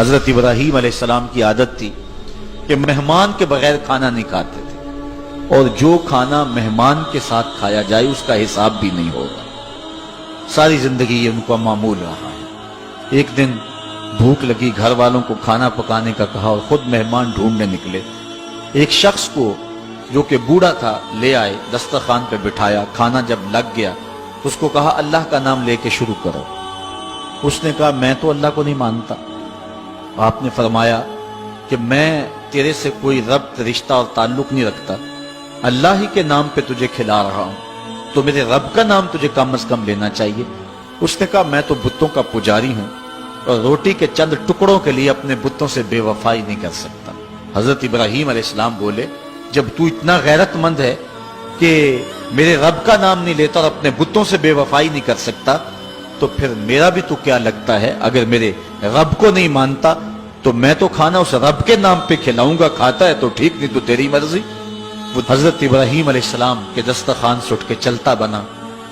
حضرت ابراہیم علیہ السلام کی عادت تھی کہ مہمان کے بغیر کھانا نہیں کھاتے تھے، اور جو کھانا مہمان کے ساتھ کھایا جائے اس کا حساب بھی نہیں ہوگا۔ ساری زندگی یہ ان کو معمول رہا ہے۔ ایک دن بھوک لگی، گھر والوں کو کھانا پکانے کا کہا اور خود مہمان ڈھونڈنے نکلے۔ ایک شخص کو جو کہ بوڑھا تھا لے آئے، دسترخوان پہ بٹھایا، کھانا جب لگ گیا اس کو کہا اللہ کا نام لے کے شروع کرو۔ اس نے کہا میں تو اللہ کو نہیں مانتا۔ آپ نے فرمایا کہ میں تیرے سے کوئی ربط، رشتہ اور تعلق نہیں رکھتا، اللہ ہی کے نام پہ تجھے کھلا رہا ہوں، تو میرے رب کا نام تجھے کم از کم لینا چاہیے۔ اس نے کہا میں تو بتوں کا پجاری ہوں اور روٹی کے چند ٹکڑوں کے لیے اپنے بتوں سے بے وفائی نہیں کر سکتا۔ حضرت ابراہیم علیہ السلام بولے جب تو اتنا غیرت مند ہے کہ میرے رب کا نام نہیں لیتا اور اپنے بتوں سے بے وفائی نہیں کر سکتا، تو پھر میرا بھی تو کیا لگتا ہے، اگر میرے رب کو نہیں مانتا تو میں تو کھانا اس رب کے نام پہ کھلاؤں گا، کھاتا ہے تو ٹھیک، نہیں تو تیری مرضی۔ وہ حضرت ابراہیم علیہ السلام کے دسترخوان سے اٹھ کے چلتا بنا،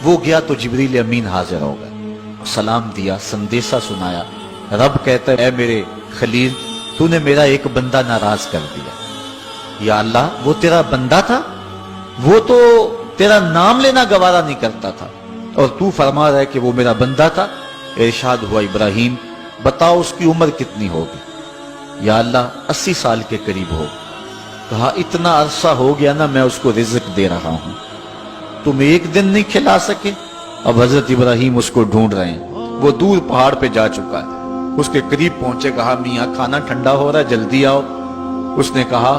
وہ گیا تو جبریل امین حاضر ہو گئے، سلام دیا، سندیسہ سنایا۔ رب کہتا ہے اے میرے خلیل، تو نے میرا ایک بندہ ناراض کر دیا۔ یا اللہ، وہ تیرا بندہ تھا، وہ تو تیرا نام لینا گوارا نہیں کرتا تھا، اور تو فرما رہا ہے کہ وہ میرا بندہ تھا۔ ارشاد ہوا ابراہیم بتاؤ اس کی عمر کتنی ہوگی؟ یا اللہ 80 سال کے قریب ہو۔ کہا اتنا عرصہ ہو گیا نا میں اس کو رزق دے رہا ہوں، تم ایک دن نہیں کھلا سکے؟ اب حضرت ابراہیم اس کو ڈھونڈ رہے ہیں، وہ دور پہاڑ پہ جا چکا ہے، اس کے قریب پہنچے، کہا میاں کھانا ٹھنڈا ہو رہا ہے جلدی آؤ۔ اس نے کہا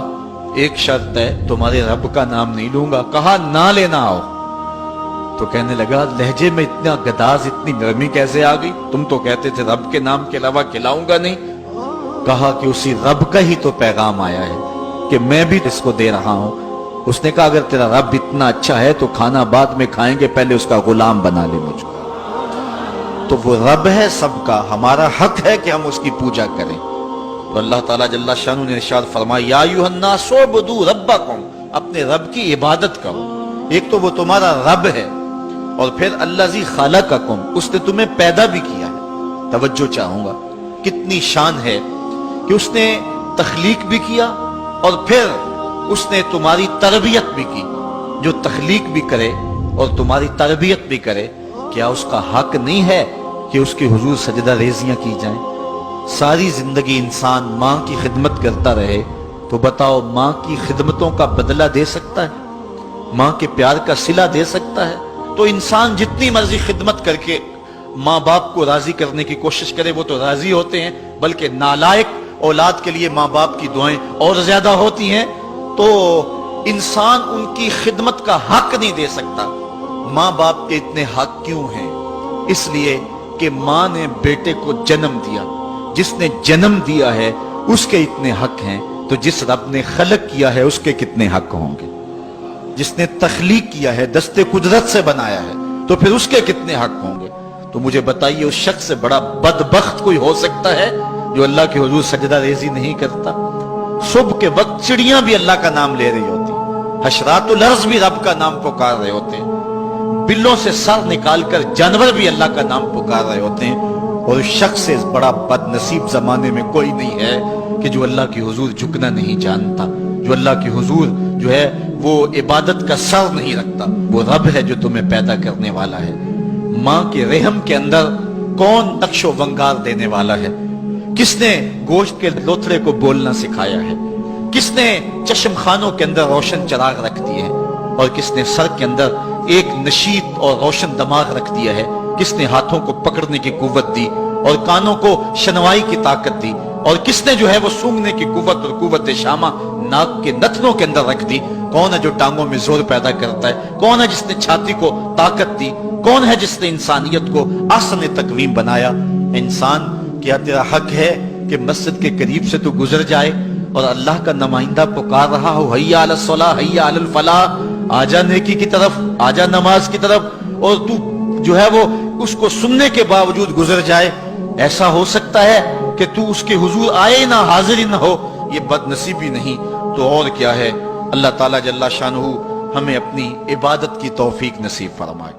ایک شرط ہے، تمہارے رب کا نام نہیں لوں گا۔ کہا نہ لینا آؤ۔ تو کہنے لگا لہجے میں اتنا گداز، اتنی نرمی کیسے آ گئی؟ تم تو کہتے تھے رب کے نام کے علاوہ کھلاؤں گا نہیں۔ کہا کہ اسی رب کا ہی تو پیغام آیا ہے کہ میں بھی اس کو دے رہا ہوں۔ اس نے کہا اگر تیرا رب اتنا اچھا ہے تو کھانا بعد میں کھائیں گے، پہلے اس کا غلام بنا لے مجھ کو۔ تو وہ رب ہے سب کا، ہمارا حق ہے کہ ہم اس کی پوجا کریں۔ تو اللہ تعالیٰ جل شانہ نے ارشاد فرمایا یا ایھا الناس اعبدوا ربکم، اپنے رب کی عبادت کرو۔ ایک تو وہ تمہارا رب ہے، اور پھر الذی خلقکم، اس نے تمہیں پیدا بھی کیا ہے۔ توجہ چاہوں گا کتنی شان ہے کہ اس نے تخلیق بھی کیا اور پھر اس نے تمہاری تربیت بھی کی۔ جو تخلیق بھی کرے اور تمہاری تربیت بھی کرے، کیا اس کا حق نہیں ہے کہ اس کے حضور سجدہ ریزیاں کی جائیں؟ ساری زندگی انسان ماں کی خدمت کرتا رہے تو بتاؤ ماں کی خدمتوں کا بدلہ دے سکتا ہے؟ ماں کے پیار کا صلہ دے سکتا ہے؟ تو انسان جتنی مرضی خدمت کر کے ماں باپ کو راضی کرنے کی کوشش کرے وہ تو راضی ہوتے ہیں، بلکہ نالائق اولاد کے لیے ماں باپ کی دعائیں اور زیادہ ہوتی ہیں۔ تو انسان ان کی خدمت کا حق نہیں دے سکتا۔ ماں باپ کے اتنے حق کیوں ہیں؟ اس لیے کہ ماں نے بیٹے کو جنم دیا، جس نے جنم دیا ہے اس کے اتنے حق ہیں، تو جس رب نے خلق کیا ہے اس کے کتنے حق ہوں گے؟ جس نے تخلیق کیا ہے، دستے قدرت سے بنایا ہے، تو پھر اس کے کتنے حق ہوں گے؟ تو مجھے بتائیے اس شخص سے بڑا بدبخت کوئی ہو سکتا ہے جو اللہ کے حضور سجدہ ریزی نہیں کرتا؟ صبح کے وقت چڑیاں بھی اللہ کا نام لے رہی ہوتی، حشرات الارض بھی رب کا نام پکار رہے ہوتے ہیں، بلوں سے سر نکال کر جانور بھی اللہ کا نام پکار رہے ہوتے ہیں، اور اس شخص سے بڑا بد نصیب زمانے میں کوئی نہیں ہے کہ جو اللہ کی حضور جھکنا نہیں جانتا، جو اللہ کی حضور جو ہے وہ عبادت کا سر نہیں رکھتا۔ وہ رب ہے جو تمہیں پیدا کرنے والا ہے۔ ماں کے رحم کے اندر کون نقش و ونگار دینے والا ہے؟ کس نے گوشت کے لوتھڑے کو بولنا سکھایا ہے؟ کس نے چشم خانوں کے اندر روشن چراغ رکھ دیے ہیں؟ اور کس نے سر کے اندر ایک نشیط اور روشن دماغ رکھ دیا ہے؟ کس نے ہاتھوں کو پکڑنے کی قوت دی اور کانوں کو شنوائی کی طاقت دی؟ اور کس نے جو ہے وہ سونگھنے کی قوت اور قوت شامہ ناک کے نتنوں کے اندر رکھ دی؟ کون ہے جو ٹانگوں میں زور پیدا کرتا ہے؟ کون ہے جس نے چھاتی کو طاقت دی؟ کون ہے جس نے انسانیت کو احسن تقویم بنایا؟ انسان، کیا تیرا حق ہے کہ مسجد کے قریب سے تو گزر جائے اور اللہ کا نمائندہ پکار رہا ہو حی علی الصلاۃ حی علی الفلاح، آجا نیکی کی طرف، آجا نماز کی طرف، اور تو جو ہے وہ اس کو سننے کے باوجود گزر جائے؟ ایسا ہو سکتا ہے کہ تو اس کے حضور آئے نہ، حاضر ہی نہ ہو؟ یہ بد نصیبی نہیں تو اور کیا ہے؟ اللہ تعالیٰ جل شانہ ہمیں اپنی عبادت کی توفیق نصیب فرمائے۔